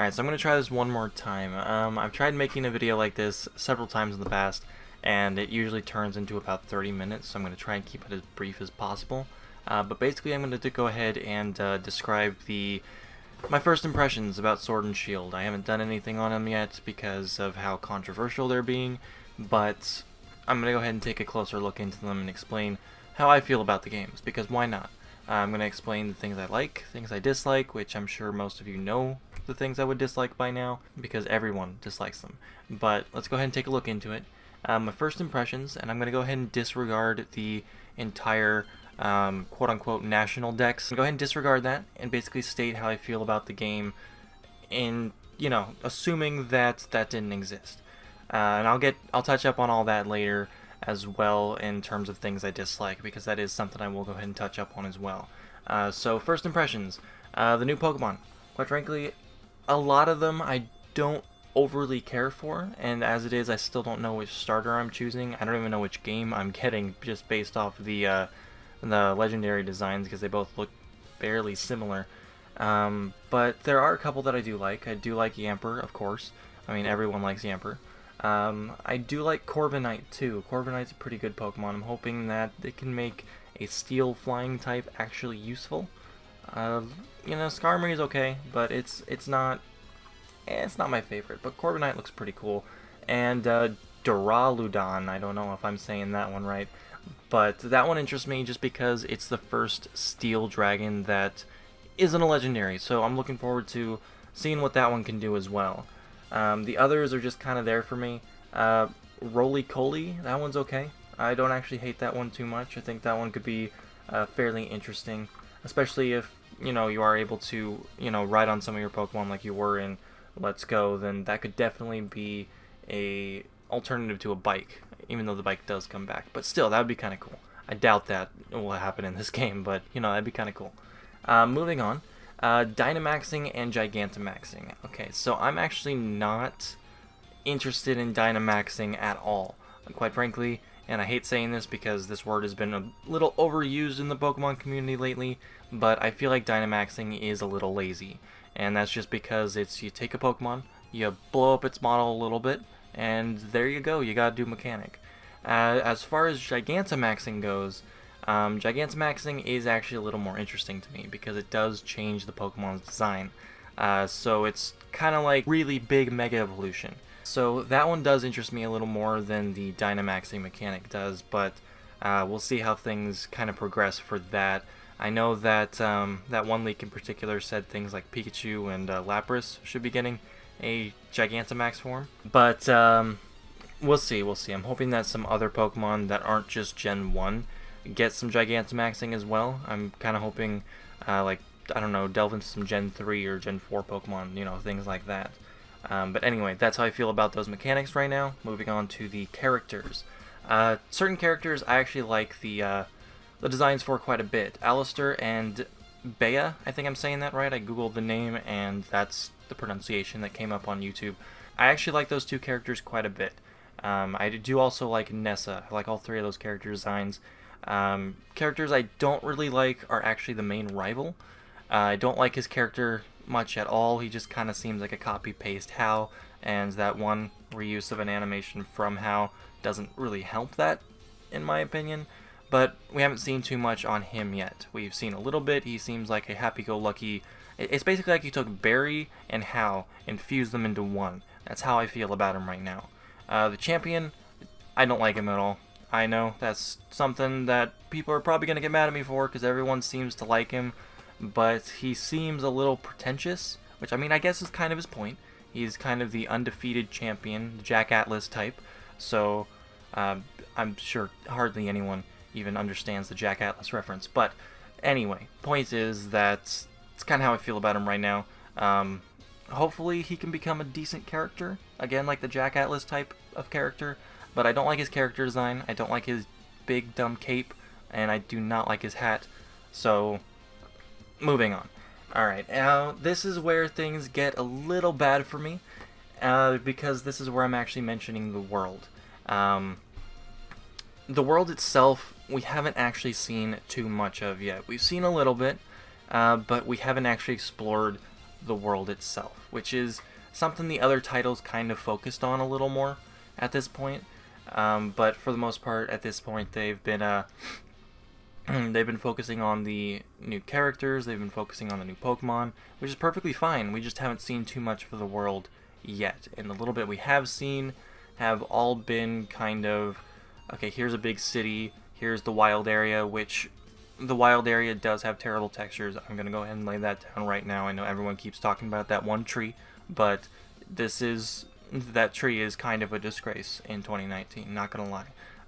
Alright, so I'm going to try this one more time. I've tried making a video like this several times in the past, and it usually turns into about 30 minutes, so I'm going to try and keep it as brief as possible. But basically I'm going to go ahead and describe my first impressions about Sword and Shield. I haven't done anything on them yet because of how controversial they're being, but I'm going to go ahead and take a closer look into them and explain how I feel about the games, because why not? I'm going to explain the things I like, things I dislike, which I'm sure most of you know the things I would dislike by now, because everyone dislikes them. But let's go ahead and take a look into it. My first impressions, and I'm going to go ahead and disregard the entire quote-unquote national decks. Go ahead and disregard that, and basically state how I feel about the game in, assuming that that didn't exist. And I'll touch up on all that later as well in terms of things I dislike, because that is something I will go ahead and touch up on as well. So first impressions, the new Pokemon. Quite frankly, a lot of them I don't overly care for, and as it is, I still don't know which starter I'm choosing. I don't even know which game I'm getting just based off the legendary designs, because they both look fairly similar. But there are a couple that I do like. I do like Yamper, of course. I mean, everyone likes Yamper. I do like Corviknight too. Corviknight's a pretty good Pokemon. I'm hoping that they can make a steel flying type actually useful. Skarmory is okay, but it's not my favorite. But Corviknight looks pretty cool. And Duraludon, I don't know if I'm saying that one right, but that one interests me just because it's the first steel dragon that isn't a legendary. So I'm looking forward to seeing what that one can do as well. The others are just kind of there for me. Roly-Poly, that one's okay. I don't actually hate that one too much. I think that one could be fairly interesting, especially if you are able to ride on some of your Pokemon like you were in Let's Go. Then that could definitely be a alternative to a bike, even though the bike does come back. But still, that would be kind of cool. I doubt that will happen in this game, but that'd be kind of cool. Moving on. Dynamaxing and Gigantamaxing. Okay, so I'm actually not interested in Dynamaxing at all, quite frankly, and I hate saying this because this word has been a little overused in the Pokemon community lately, but I feel like Dynamaxing is a little lazy, and that's just because you take a Pokemon, you blow up its model a little bit, and there you go, you gotta do mechanic. As far as Gigantamaxing goes, Gigantamaxing is actually a little more interesting to me because it does change the Pokemon's design. So it's kind of like really big Mega Evolution. So that one does interest me a little more than the Dynamaxing mechanic does, but we'll see how things kind of progress for that. I know that that one leak in particular said things like Pikachu and Lapras should be getting a Gigantamax form, but we'll see. I'm hoping that some other Pokemon that aren't just Gen 1 get some Gigantamaxing as well. I'm kind of hoping, I don't know, delve into some Gen 3 or Gen 4 Pokemon, things like that. But anyway, that's how I feel about those mechanics right now. Moving on to the characters. Certain characters I actually like the designs for quite a bit. Alistair and Bea, I think I'm saying that right. I googled the name and that's the pronunciation that came up on YouTube. I actually like those two characters quite a bit. I do also like Nessa. I like all three of those character designs. Characters I don't really like are actually the main rival. I don't like his character much at all. He just kind of seems like a copy-paste Hal, and that one reuse of an animation from Hal doesn't really help that, in my opinion. But we haven't seen too much on him yet. We've seen a little bit. He seems like a happy-go-lucky... It's basically like you took Barry and Hal and fused them into one. That's how I feel about him right now. The champion, I don't like him at all. I know that's something that people are probably going to get mad at me for because everyone seems to like him, but he seems a little pretentious, which I mean I guess is kind of his point. He's kind of the undefeated champion, the Jack Atlas type, so I'm sure hardly anyone even understands the Jack Atlas reference. But anyway, point is that it's kind of how I feel about him right now. Hopefully he can become a decent character, again like the Jack Atlas type of character. But I don't like his character design, I don't like his big dumb cape, and I do not like his hat. So, moving on. Alright, now this is where things get a little bad for me, because this is where I'm actually mentioning the world. The world itself, we haven't actually seen too much of yet. We've seen a little bit, but we haven't actually explored the world itself, which is something the other titles kind of focused on a little more at this point. But for the most part, at this point, they've been they've been focusing on the new characters, they've been focusing on the new Pokemon, which is perfectly fine. We just haven't seen too much for the world yet. And the little bit we have seen have all been kind of, okay, here's a big city, here's the wild area, which the wild area does have terrible textures. I'm going to go ahead and lay that down right now. I know everyone keeps talking about that one tree, but that tree is kind of a disgrace in 2019, not going to lie.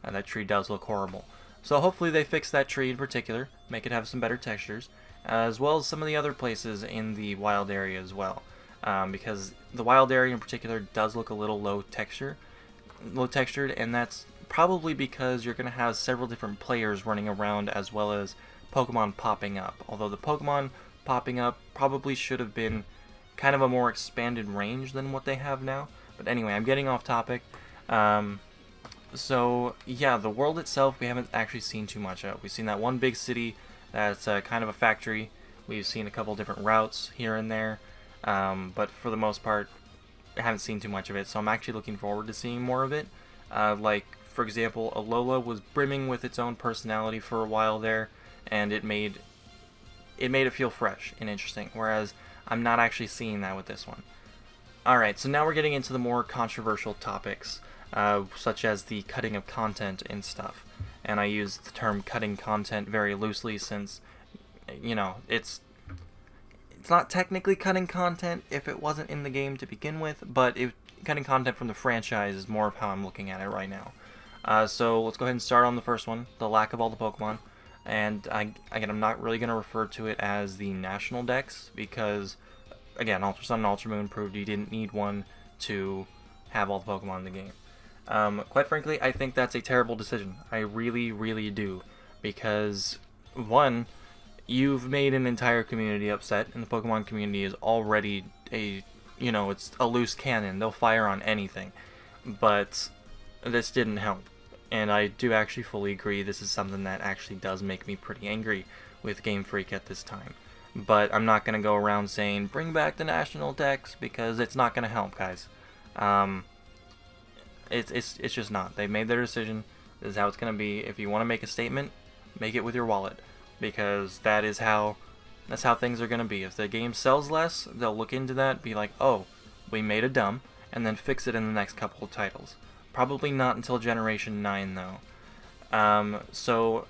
That tree does look horrible. So hopefully they fix that tree in particular, make it have some better textures, as well as some of the other places in the wild area as well. Because the wild area in particular does look a little low textured, and that's probably because you're going to have several different players running around as well as Pokemon popping up. Although the Pokemon popping up probably should have been kind of a more expanded range than what they have now. But anyway, I'm getting off topic. So yeah, the world itself we haven't actually seen too much of. We've seen that one big city that's kind of a factory. We've seen a couple different routes here and there, but for the most part, I haven't seen too much of it. So I'm actually looking forward to seeing more of it. Like for example, Alola was brimming with its own personality for a while there, and it made it feel fresh and interesting. Whereas I'm not actually seeing that with this one. Alright, so now we're getting into the more controversial topics, such as the cutting of content and stuff. And I use the term cutting content very loosely since, you know, it's not technically cutting content if it wasn't in the game to begin with, but cutting content from the franchise is more of how I'm looking at it right now. So let's go ahead and start on the first one, the lack of all the Pokemon. And again, I'm not really going to refer to it as the national dex because, again, Ultra Sun and Ultra Moon proved you didn't need one to have all the Pokemon in the game. Quite frankly, I think that's a terrible decision. I really, really do. Because, one, you've made an entire community upset, and the Pokemon community is already it's a loose cannon. They'll fire on anything. But this didn't help. And I do actually fully agree this is something that actually does make me pretty angry with Game Freak at this time. But I'm not going to go around saying, bring back the national dex, because it's not going to help, guys. It's just not. They've made their decision. This is how it's going to be. If you want to make a statement, make it with your wallet. Because that's how things are going to be. If the game sells less, they'll look into that, be like, oh, we made a dumb, and then fix it in the next couple of titles. Probably not until Generation 9, though. So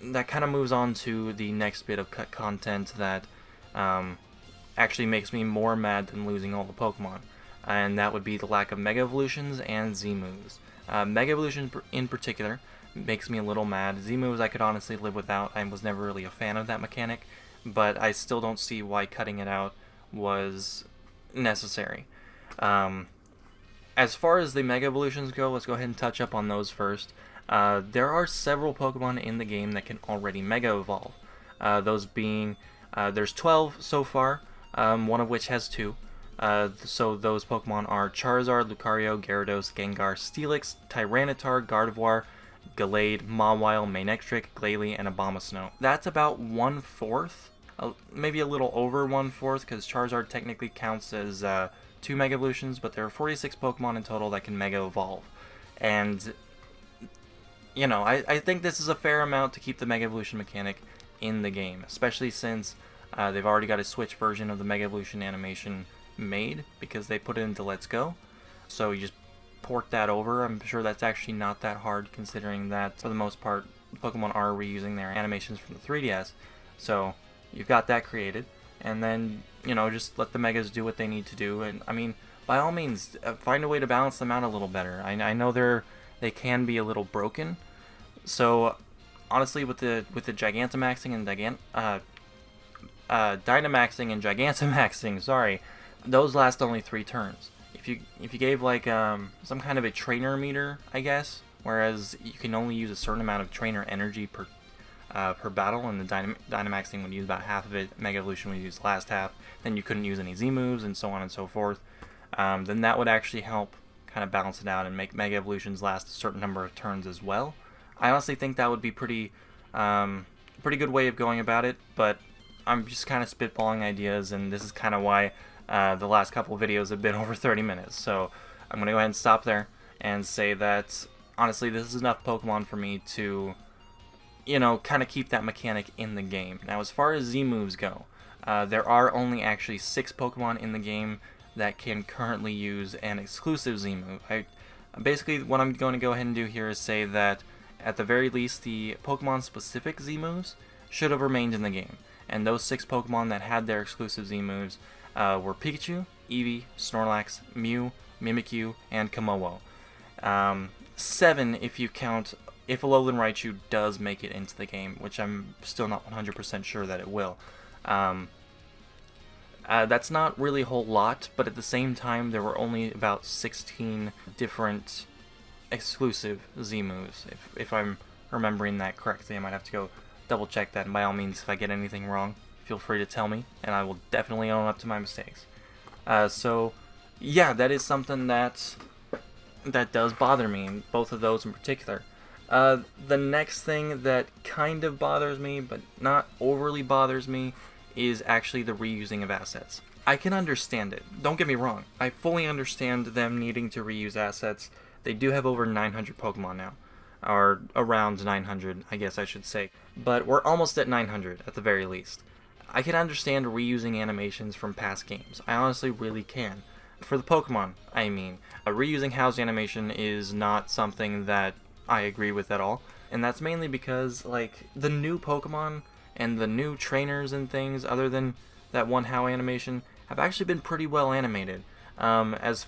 that kind of moves on to the next bit of cut content that actually makes me more mad than losing all the Pokemon. And that would be the lack of Mega Evolutions and Z-Moves. Mega Evolution in particular makes me a little mad. Z-Moves I could honestly live without. I was never really a fan of that mechanic, but I still don't see why cutting it out was necessary. As far as the Mega Evolutions go, let's go ahead and touch up on those first. There are several Pokemon in the game that can already Mega Evolve. Those being, there's 12 so far, one of which has 2. So those Pokemon are Charizard, Lucario, Gyarados, Gengar, Steelix, Tyranitar, Gardevoir, Gallade, Mawile, Manectric, Glalie, and Abomasnow. That's about 1/4, maybe a little over 1/4, because Charizard technically counts as 2 Mega Evolutions, but there are 46 Pokemon in total that can Mega Evolve. And, you know, I think this is a fair amount to keep the Mega Evolution mechanic in the game, especially since they've already got a Switch version of the Mega Evolution animation made, because they put it into Let's Go. So you just port that over. I'm sure that's actually not that hard, considering that, for the most part, Pokemon are reusing their animations from the 3DS. So you've got that created. And then, you know, just let the Megas do what they need to do. And, I mean, by all means, find a way to balance them out a little better. I know they can be a little broken. So, honestly, with the Gigantamaxing and Dynamaxing and Gigantamaxing, sorry, those last only 3 turns. If you gave, like, some kind of a trainer meter, I guess, whereas you can only use a certain amount of trainer energy per battle, and the Dynamaxing would use about half of it, Mega Evolution would use the last half, then you couldn't use any Z-moves, and so on and so forth, then that would actually help kind of balance it out and make Mega Evolutions last a certain number of turns as well. I honestly think that would be pretty good way of going about it, but I'm just kind of spitballing ideas, and this is kind of why the last couple of videos have been over 30 minutes. So I'm going to go ahead and stop there and say that, honestly, this is enough Pokemon for me to, kind of keep that mechanic in the game. Now, as far as Z-moves go, there are only actually 6 Pokemon in the game that can currently use an exclusive Z-move. Basically, what I'm going to go ahead and do here is say that, at the very least, the Pokemon-specific Z-moves should have remained in the game. And those 6 Pokemon that had their exclusive Z-moves were Pikachu, Eevee, Snorlax, Mew, Mimikyu, and Komodo. 7 if you count if Alolan Raichu does make it into the game, which I'm still not 100% sure that it will. That's not really a whole lot, but at the same time, there were only about 16 different exclusive Z-moves, if I'm remembering that correctly. I might have to go double check that, and by all means, if I get anything wrong, feel free to tell me, and I will definitely own up to my mistakes. So, yeah, that is something that does bother me, both of those in particular. The next thing that kind of bothers me, but not overly bothers me, is actually the reusing of assets. I can understand it. Don't get me wrong. I fully understand them needing to reuse assets. They do have over 900 Pokemon now. Or around 900, I guess I should say. But we're almost at 900, at the very least. I can understand reusing animations from past games. I honestly really can. For the Pokemon, I mean. Reusing house animation is not something that I agree with at all. And that's mainly because, like, the new Pokemon and the new trainers and things, other than that one How animation, have actually been pretty well animated. As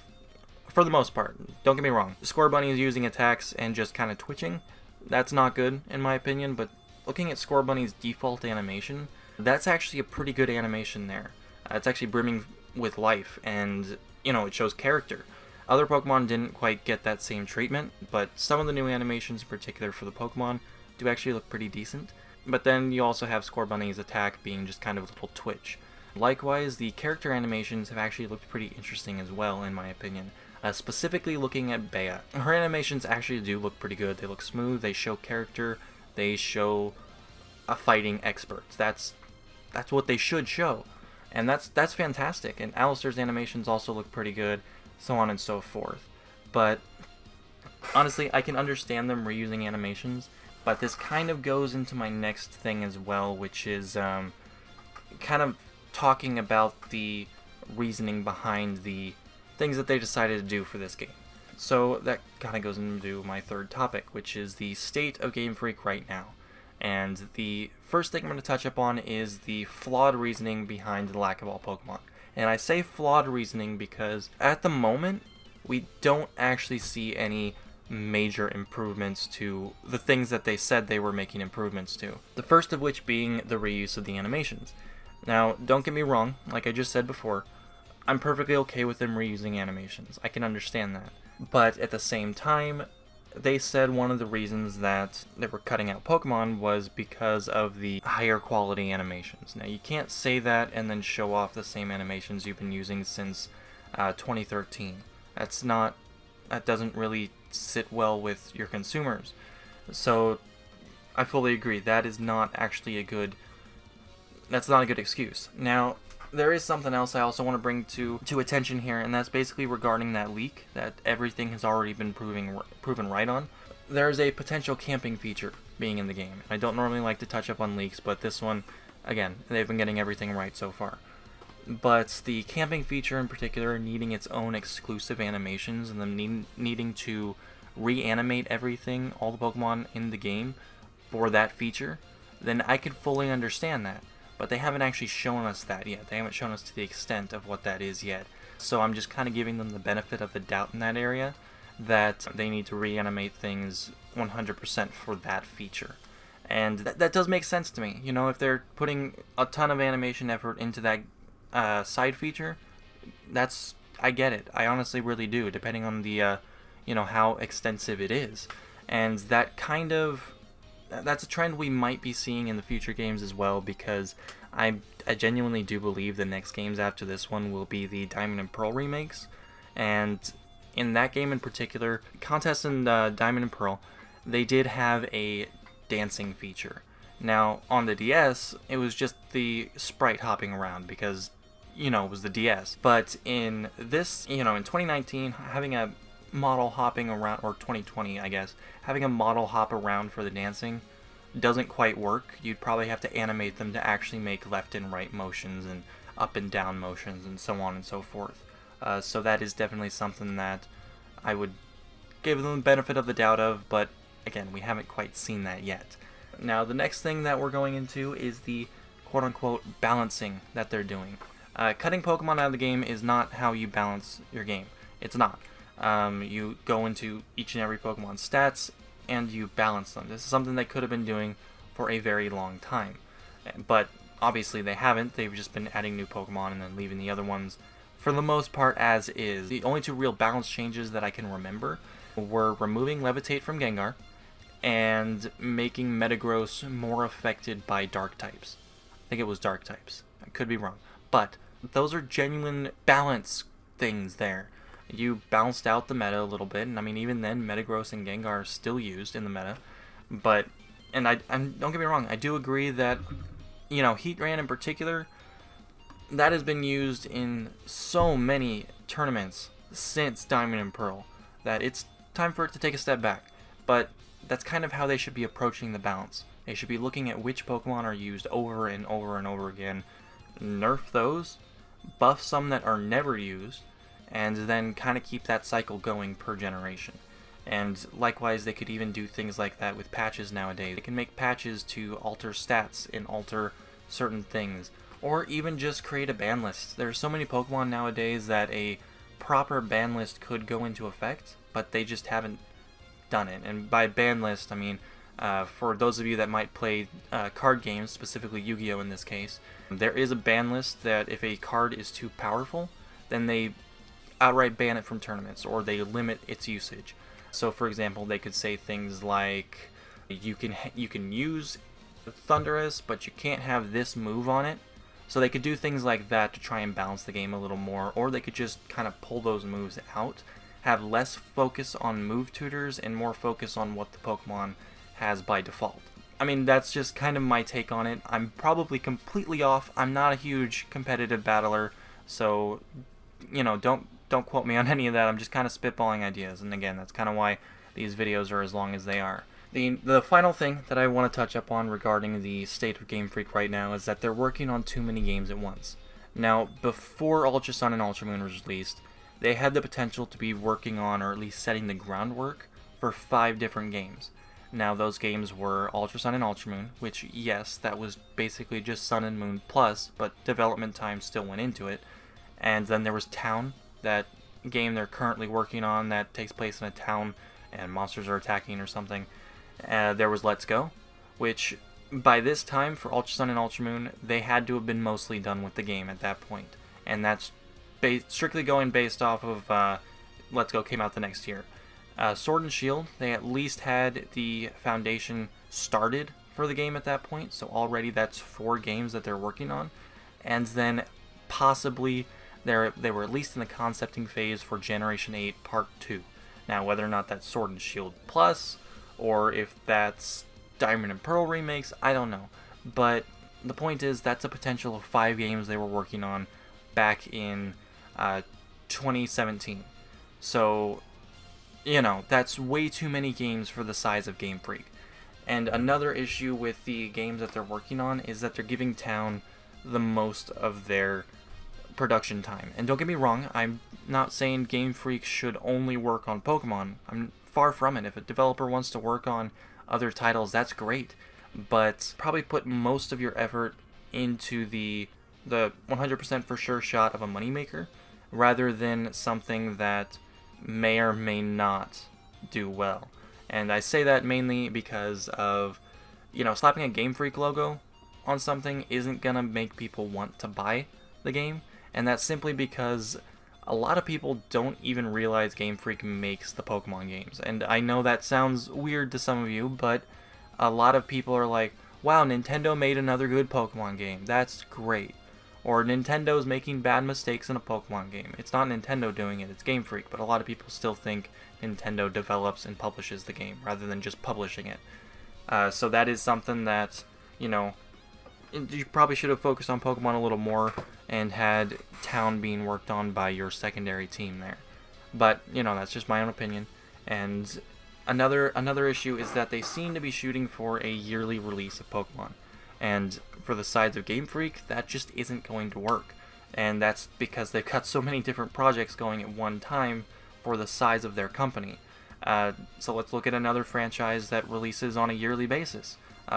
for the most part, don't get me wrong. Scorbunny is using attacks and just kind of twitching. That's not good, in my opinion, but looking at Scorbunny's default animation, that's actually a pretty good animation there. It's actually brimming with life, and, it shows character. Other Pokemon didn't quite get that same treatment, but some of the new animations, in particular for the Pokemon, do actually look pretty decent. But then you also have Scorbunny's attack being just kind of a little twitch. Likewise, the character animations have actually looked pretty interesting as well, in my opinion. Specifically looking at Bea. Her animations actually do look pretty good. They look smooth, they show character, they show a fighting expert. That's what they should show. And that's fantastic. And Alistair's animations also look pretty good, so on and so forth. But honestly, I can understand them reusing animations, but this kind of goes into my next thing as well, which is kind of talking about the reasoning behind the things that they decided to do for this game. So that kind of goes into my third topic, which is the state of Game Freak right now. And the first thing I'm going to touch up on is the flawed reasoning behind the lack of all Pokemon. And I say flawed reasoning because at the moment, we don't actually see any major improvements to the things that they said they were making improvements to. The first of which being the reuse of the animations. Now, don't get me wrong, like I just said before, I'm perfectly okay with them reusing animations. I can understand that. But at the same time, they said one of the reasons that they were cutting out Pokemon was because of the higher quality animations. Now, you can't say that and then show off the same animations you've been using since 2013. That doesn't really sit well with your consumers. So, I fully agree. That's not a good excuse. Now, there is something else I also want to bring to attention here, and that's basically regarding that leak that everything has already been proven right on. There's a potential camping feature being in the game. I don't normally like to touch up on leaks, but this one, again, they've been getting everything right so far. But the camping feature in particular needing its own exclusive animations and them needing to reanimate everything, all the Pokemon in the game, for that feature, then I could fully understand that. But they haven't actually shown us that yet. They haven't shown us to the extent of what that is yet. So I'm just kind of giving them the benefit of the doubt in that area, that they need to reanimate things 100% for that feature. And that does make sense to me. If they're putting a ton of animation effort into that side feature, I get it. I honestly really do, depending on the, how extensive it is. And that's a trend we might be seeing in the future games as well, because I genuinely do believe the next games after this one will be the Diamond and Pearl remakes. And in that game in particular, Contest and Diamond and Pearl, they did have a dancing feature. Now, on the DS, it was just the sprite hopping around because, it was the DS. But in this, in 2019, having a model hopping around, or 2020, I guess, having a model hop around for the dancing doesn't quite work. You'd probably have to animate them to actually make left and right motions and up and down motions and so on and so forth. So that is definitely something that I would give them the benefit of the doubt of, but again, we haven't quite seen that yet. Now, the next thing that we're going into is the quote-unquote balancing that they're doing. Cutting Pokemon out of the game is not how you balance your game. It's not. You go into each and every Pokemon's stats, and you balance them. This is something they could have been doing for a very long time. But obviously they haven't. They've just been adding new Pokemon and then leaving the other ones, for the most part, as is. The only two real balance changes that I can remember were removing Levitate from Gengar and making Metagross more affected by Dark types. I think it was Dark types. I could be wrong. But those are genuine balance things there. You balanced out the meta a little bit, and I mean, even then, Metagross and Gengar are still used in the meta. But, and don't get me wrong, I do agree that, Heatran in particular, that has been used in so many tournaments since Diamond and Pearl that it's time for it to take a step back. But that's kind of how they should be approaching the balance. They should be looking at which Pokemon are used over and over and over again, nerf those, buff some that are never used, and then kind of keep that cycle going per generation. And likewise, they could even do things like that with patches nowadays. They can make patches to alter stats and alter certain things, or even just create a ban list. There's so many Pokemon nowadays that a proper ban list could go into effect, but they just haven't done it. And by ban list, I mean, for those of you that might play card games, specifically Yu-Gi-Oh! In this case, there is a ban list that if a card is too powerful, then they outright ban it from tournaments, or they limit its usage. So for example, they could say things like, you can use Thundurus, but you can't have this move on it. So they could do things like that to try and balance the game a little more, or they could just kind of pull those moves out, have less focus on move tutors and more focus on what the Pokemon has by default. I mean, that's just kind of my take on it. I'm probably completely off. I'm not a huge competitive battler, so don't quote me on any of that. I'm just kind of spitballing ideas, and again, that's kind of why these videos are as long as they are. The final thing that I want to touch up on regarding the state of Game Freak right now is that they're working on too many games at once. Now, before Ultra Sun and Ultra Moon was released, they had the potential to be working on, or at least setting the groundwork, for 5 different games. Now, those games were Ultra Sun and Ultra Moon, which, yes, that was basically just Sun and Moon Plus, but development time still went into it. And then there was Town, that game they're currently working on that takes place in a town and monsters are attacking or something. There was Let's Go, which by this time for Ultra Sun and Ultra Moon, they had to have been mostly done with the game at that point. And that's strictly going based off of Let's Go came out the next year. Sword and Shield, they at least had the foundation started for the game at that point, so already that's 4 games that they're working on. And then possibly they were at least in the concepting phase for Generation 8 Part 2. Now, whether or not that's Sword and Shield Plus, or if that's Diamond and Pearl remakes, I don't know. But the point is, that's a potential of 5 games they were working on back in 2017. So, that's way too many games for the size of Game Freak. And another issue with the games that they're working on is that they're giving Town the most of their production time. And don't get me wrong, I'm not saying Game Freak should only work on Pokemon. I'm far from it. If a developer wants to work on other titles, that's great. But probably put most of your effort into the 100% for sure shot of a moneymaker, rather than something that may or may not do well. And I say that mainly because of, slapping a Game Freak logo on something isn't gonna make people want to buy the game. And that's simply because a lot of people don't even realize Game Freak makes the Pokemon games. And I know that sounds weird to some of you, but a lot of people are like, wow, Nintendo made another good Pokemon game. That's great. Or Nintendo's making bad mistakes in a Pokemon game. It's not Nintendo doing it, it's Game Freak, but a lot of people still think Nintendo develops and publishes the game rather than just publishing it. So that is something that you know, you probably should have focused on Pokemon a little more and had Town being worked on by your secondary team there. But, that's just my own opinion. And another issue is that they seem to be shooting for a yearly release of Pokemon. And for the sides of Game Freak, that just isn't going to work. And that's because they've got so many different projects going at one time for the size of their company. So let's look at another franchise that releases on a yearly basis.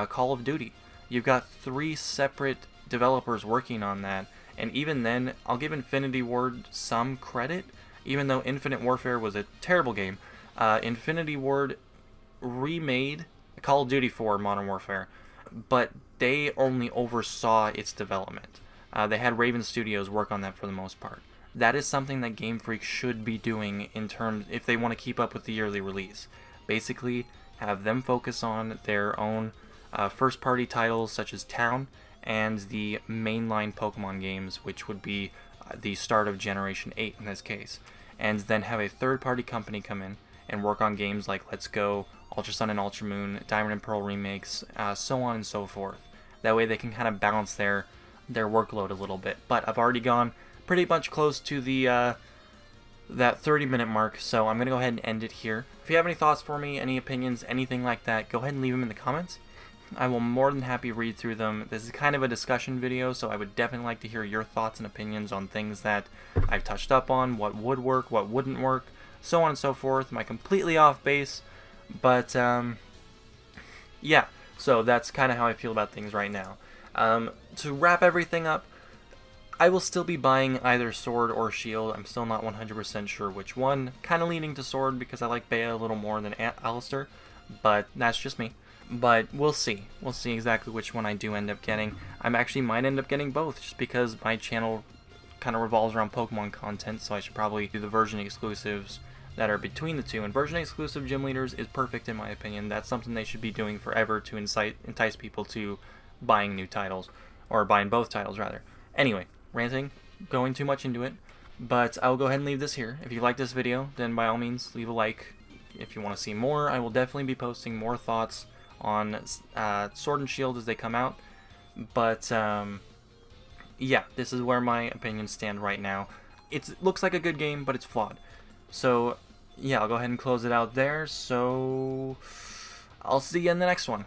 Call of Duty. You've got 3 separate developers working on that, and even then, I'll give Infinity Ward some credit, even though Infinite Warfare was a terrible game. Infinity Ward remade Call of Duty 4 Modern Warfare, but they only oversaw its development. They had Raven Studios work on that for the most part. That is something that Game Freak should be doing in terms if they want to keep up with the yearly release. Basically, have them focus on their own first-party titles such as Town and the mainline Pokemon games, which would be the start of Generation 8 in this case. And then have a third-party company come in and work on games like Let's Go, Ultra Sun and Ultra Moon, Diamond and Pearl remakes, so on and so forth. That way they can kind of balance their workload a little bit. But I've already gone pretty much close to the that 30-minute mark, so I'm going to go ahead and end it here. If you have any thoughts for me, any opinions, anything like that, go ahead and leave them in the comments. I will more than happy read through them. This is kind of a discussion video, so I would definitely like to hear your thoughts and opinions on things that I've touched up on, what would work, what wouldn't work, so on and so forth. Am I completely off base? But, yeah, so that's kind of how I feel about things right now. To wrap everything up, I will still be buying either Sword or Shield. I'm still not 100% sure which one. Kind of leaning to Sword because I like Bea a little more than Alistair, but that's just me. But we'll see. We'll see exactly which one I do end up getting. I actually might end up getting both, just because my channel kind of revolves around Pokemon content, so I should probably do the version exclusives that are between the two. And version exclusive gym leaders is perfect in my opinion. That's something they should be doing forever to entice people to buying new titles, or buying both titles rather. Anyway, ranting, going too much into it, but I'll go ahead and leave this here. If you like this video, then by all means leave a like. If you want to see more, I will definitely be posting more thoughts on Sword and Shield as they come out, but yeah, this is where my opinions stand right now. It looks like a good game, but it's flawed. So yeah, I'll go ahead and close it out there. So I'll see you in the next one.